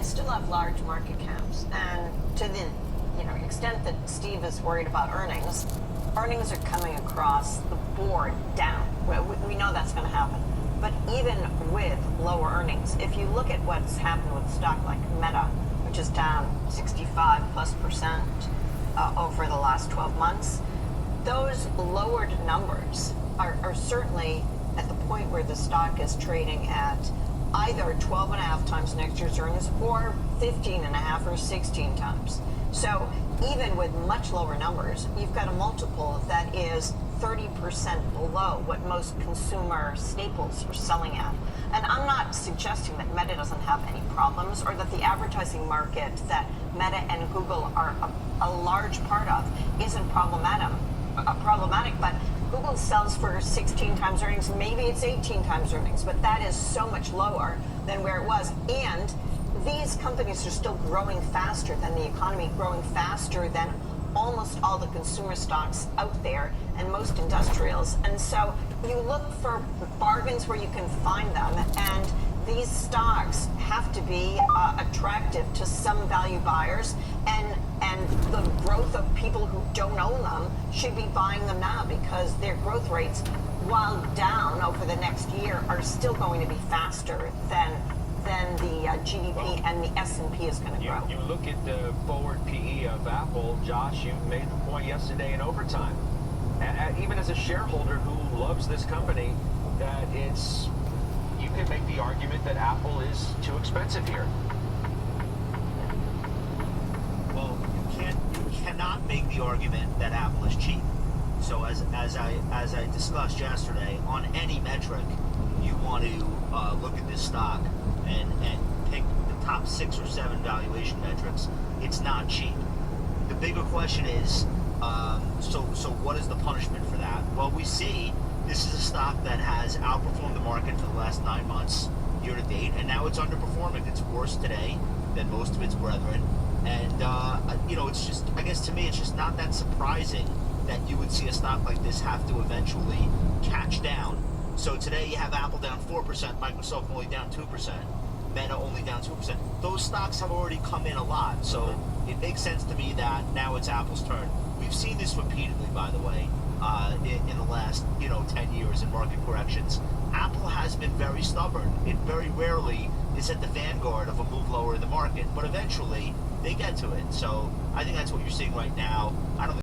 still have large market caps, and to the extent that Steve is worried about earnings are coming across the board down. We know that's going to happen. But even with lower earnings, if you look at what's happened with a stock like Meta, which is down 65+% over the last 12 months, those lowered numbers are certainly at the point where the stock is trading at either 12.5 times next year's earnings or 15.5 or 16 times. So even with much lower numbers, you've got a multiple that is 30% below what most consumer staples are selling at. And I'm not suggesting that Meta doesn't have any problems or that the advertising market that Meta and Google are a large part of isn't problematic, but Google sells for 16 times earnings, maybe it's 18 times earnings, but that is so much lower than where it was. And these companies are still growing faster than the economy, growing faster than almost all the consumer stocks out there and most industrials. And so you look for bargains where you can find them, and these stocks have to be attractive to some value buyers, and the growth of people who don't own them should be buying them now because their growth rates, while down over the next year, are still going to be faster than the GDP and the S&P is going to grow. You look at the forward PE of Apple, Josh, you made the point yesterday in overtime. Even as a shareholder who loves this company, that you can make the argument that Apple is too expensive here. Well, you cannot make the argument that Apple is cheap. So as I discussed yesterday, on any metric, you want to look at this stock and pick the top 6 or 7 valuation metrics. It's not cheap. The bigger question is, so what is the punishment for that? Well, we see this is a stock that has outperformed the market for the last 9 months, year to date, and now it's underperforming. It's worse today than most of its brethren. And, it's just, I guess to me, it's just not that surprising that you would see a stock like this have to eventually catch down. So today you have Apple down 4%, Microsoft only down 2%, Meta only down 2%. Those stocks have already come in a lot, so it makes sense to me that now it's Apple's turn. We've seen this repeatedly, by the way, in the last 10 years in market corrections. Apple has been very stubborn. It very rarely is at the vanguard of a move lower in the market, but eventually they get to it. So I think that's what you're seeing right now. I don't think